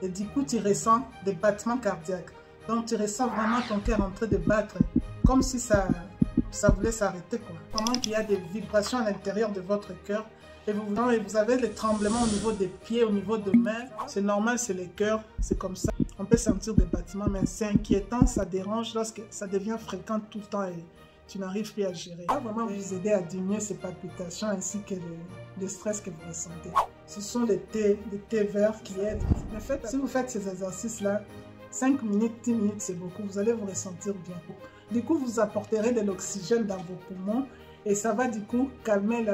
Et du coup, tu ressens des battements cardiaques. Donc, tu ressens vraiment ton cœur en train de battre, comme si ça voulait s'arrêter, quoi. Vraiment qu'il y a des vibrations à l'intérieur de votre cœur. Et vous avez des tremblements au niveau des pieds, au niveau des mains. C'est normal, c'est les cœurs, c'est comme ça. On peut sentir des battements, mais c'est inquiétant, ça dérange lorsque ça devient fréquent tout le temps et tu n'arrives plus à gérer. Ça va vraiment vous aider à diminuer ces palpitations ainsi que le stress que vous ressentez. Ce sont des thés verts qui aident. En fait, si vous faites ces exercices-là, 5 minutes, 10 minutes, c'est beaucoup. Vous allez vous ressentir bien. Du coup, vous apporterez de l'oxygène dans vos poumons et ça va du coup calmer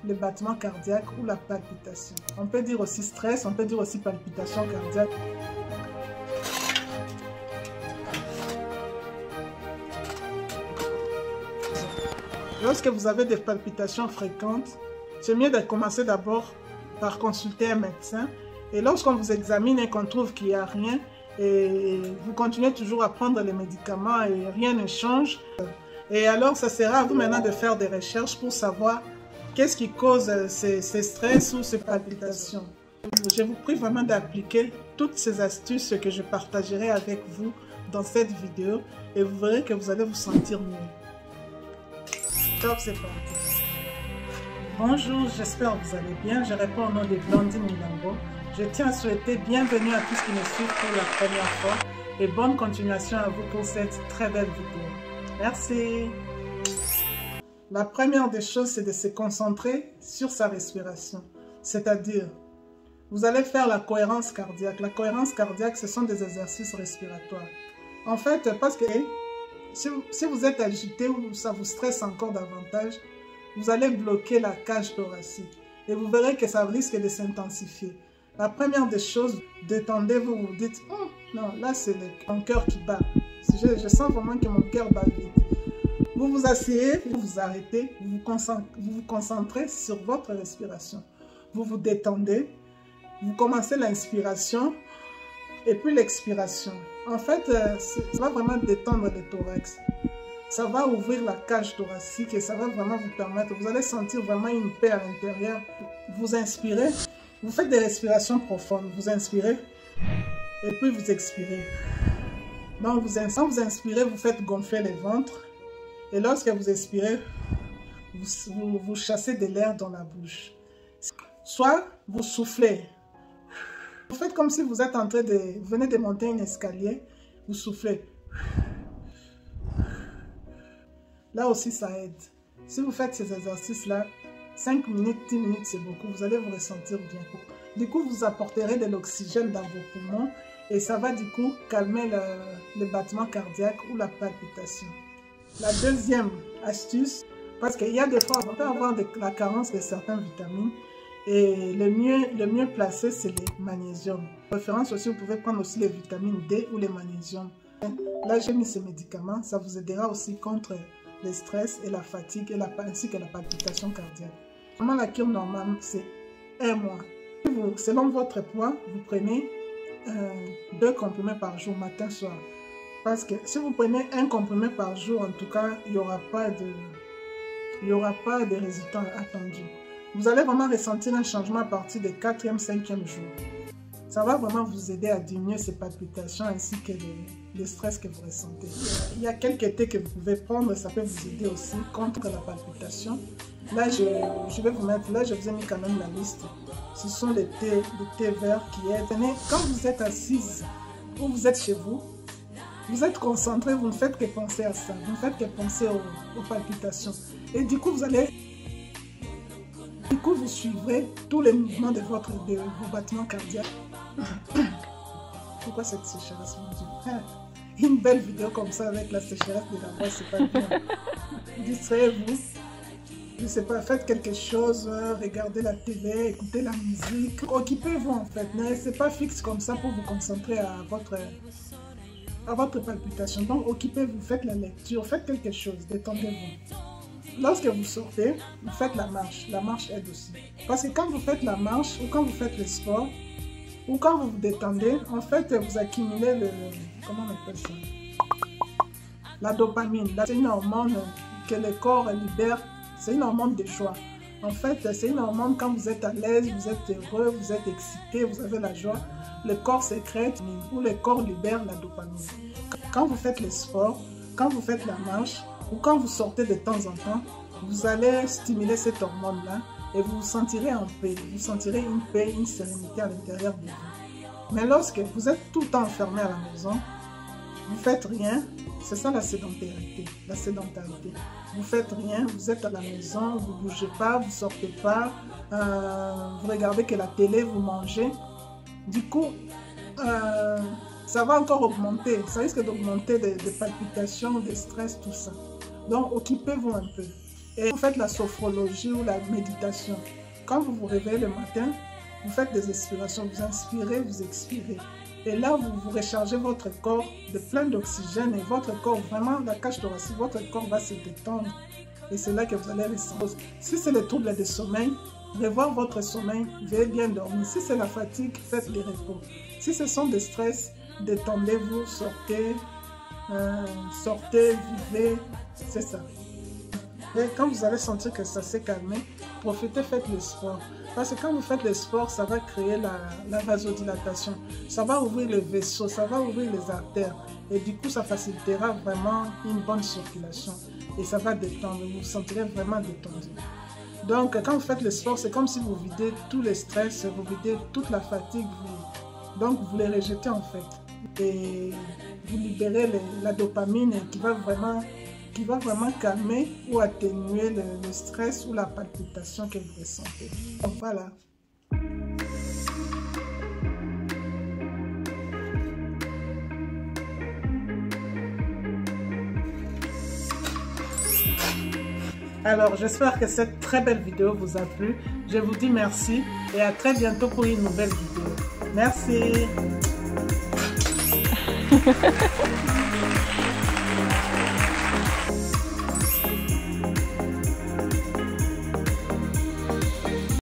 le battement cardiaque ou la palpitation. On peut dire aussi stress, on peut dire aussi palpitation cardiaque. Lorsque vous avez des palpitations fréquentes, c'est mieux de commencer d'abord par consulter un médecin. Et lorsqu'on vous examine et qu'on trouve qu'il n'y a rien, et vous continuez toujours à prendre les médicaments et rien ne change, et alors ça sera à vous maintenant de faire des recherches pour savoir qu'est-ce qui cause ces stress ou ces palpitations. Je vous prie vraiment d'appliquer toutes ces astuces que je partagerai avec vous dans cette vidéo et vous verrez que vous allez vous sentir mieux. Top, c'est parti. Bonjour, j'espère que vous allez bien. Je réponds au nom de Blandine Milambo. Je tiens à souhaiter bienvenue à tous qui me suivent pour la première fois et bonne continuation à vous pour cette très belle vidéo. Merci. La première des choses, c'est de se concentrer sur sa respiration. C'est-à-dire, vous allez faire la cohérence cardiaque. La cohérence cardiaque, ce sont des exercices respiratoires. En fait, parce que si vous êtes agité ou ça vous stresse encore davantage, vous allez bloquer la cage thoracique et vous verrez que ça risque de s'intensifier. La première des choses, détendez-vous, vous dites non, là c'est mon cœur qui bat. Je sens vraiment que mon cœur bat vite. Vous vous asseyez, vous vous arrêtez, vous vous concentrez sur votre respiration. Vous vous détendez, vous commencez l'inspiration et puis l'expiration. En fait, ça va vraiment détendre le thorax. Ça va ouvrir la cage thoracique et ça va vraiment vous permettre, vous allez sentir vraiment une paix à l'intérieur. Vous inspirez, vous faites des respirations profondes. Vous inspirez et puis vous expirez. Donc, quand vous inspirez, vous faites gonfler le ventre. Et lorsque vous expirez, vous chassez de l'air dans la bouche. Soit vous soufflez. Vous faites comme si vous êtes en train de... Vous venez de monter un escalier, vous soufflez. Là aussi, ça aide. Si vous faites ces exercices-là, 5 minutes, 10 minutes, c'est beaucoup. Vous allez vous ressentir bien. Du coup, vous apporterez de l'oxygène dans vos poumons et ça va du coup calmer le battement cardiaque ou la palpitation. La deuxième astuce, parce qu'il y a des fois, on peut avoir la carence de certaines vitamines et le mieux placé, c'est le magnésium. De préférence aussi, vous pouvez prendre aussi les vitamines D ou les magnésium. Là, j'ai mis ces médicaments, ça vous aidera aussi contre le stress et la fatigue ainsi que la palpitation cardiaque. Vraiment, la cure normale, c'est 1 mois. Selon votre poids, vous prenez 2 comprimés par jour, matin, soir. Parce que si vous prenez 1 comprimé par jour, en tout cas, il n'y aura pas de résultats attendus. Vous allez vraiment ressentir un changement à partir du 4e, 5e jour. Ça va vraiment vous aider à diminuer ces palpitations ainsi que le stress que vous ressentez. Il y a quelques thés que vous pouvez prendre, ça peut vous aider aussi contre la palpitation. Là, je vais vous mettre, là je vous ai mis quand même la liste. Ce sont les thés verts qui aident. Quand vous êtes assise ou vous êtes chez vous, vous êtes concentré, vous ne faites que penser à ça, vous ne faites que penser aux palpitations. Et du coup, vous suivrez tous les mouvements de vos battements cardiaques. Pourquoi cette sécheresse, mon Dieu? Une belle vidéo comme ça avec la sécheresse de la voix, c'est pas bien. Distrayez-vous. Je sais pas, faites quelque chose, regardez la télé, écoutez la musique. Occupez-vous en fait. Ne restez pas fixe comme ça pour vous concentrer à votre palpitation. Donc occupez-vous, faites la lecture, faites quelque chose, détendez-vous. Lorsque vous sortez, vous faites la marche. La marche aide aussi. Parce que quand vous faites la marche ou quand vous faites le sport ou quand vous vous détendez, en fait, vous accumulez comment on appelle ça? La dopamine. C'est une hormone que le corps libère. C'est une hormone de joie. En fait, c'est une hormone quand vous êtes à l'aise, vous êtes heureux, vous êtes excité, vous avez la joie. le corps sécrète ou le corps libère la dopamine. Quand vous faites le sport, quand vous faites la marche ou quand vous sortez de temps en temps, vous allez stimuler cette hormone-là et vous vous sentirez en paix. Vous sentirez une paix, une sérénité à l'intérieur de vous. Mais lorsque vous êtes tout le temps enfermé à la maison, vous ne faites rien, c'est ça la sédentarité. La sédentarité. Vous ne faites rien, vous êtes à la maison, vous ne bougez pas, vous ne sortez pas, vous regardez que la télé, vous mangez. Du coup, ça va encore augmenter, ça risque d'augmenter des palpitations, des stress, tout ça. Donc, occupez-vous un peu. Et vous faites la sophrologie ou la méditation. Quand vous vous réveillez le matin, vous faites des expirations, vous inspirez, vous expirez. Et là, vous rechargez votre corps de plein d'oxygène et votre corps, vraiment, la cage thoracique, votre corps va se détendre. Et c'est là que vous allez ressentir. Si c'est le trouble de sommeil, revoir votre sommeil, veillez bien dormir. Si c'est la fatigue, faites des repos. Si ce sont des stress, détendez-vous, sortez, vivez, c'est ça. Et quand vous allez sentir que ça s'est calmé, profitez, faites le sport. Parce que quand vous faites le sport, ça va créer la vasodilatation. Ça va ouvrir les vaisseaux, ça va ouvrir les artères. Et du coup, ça facilitera vraiment une bonne circulation. Et ça va détendre, vous vous sentirez vraiment détendu. Donc, quand vous faites le sport, c'est comme si vous videz tous les stress, vous videz toute la fatigue. Donc, vous les rejetez en fait. Et vous libérez la dopamine qui va vraiment calmer ou atténuer le stress ou la palpitation que vous ressentez. Donc voilà. Alors, j'espère que cette très belle vidéo vous a plu. Je vous dis merci et à très bientôt pour une nouvelle vidéo. Merci.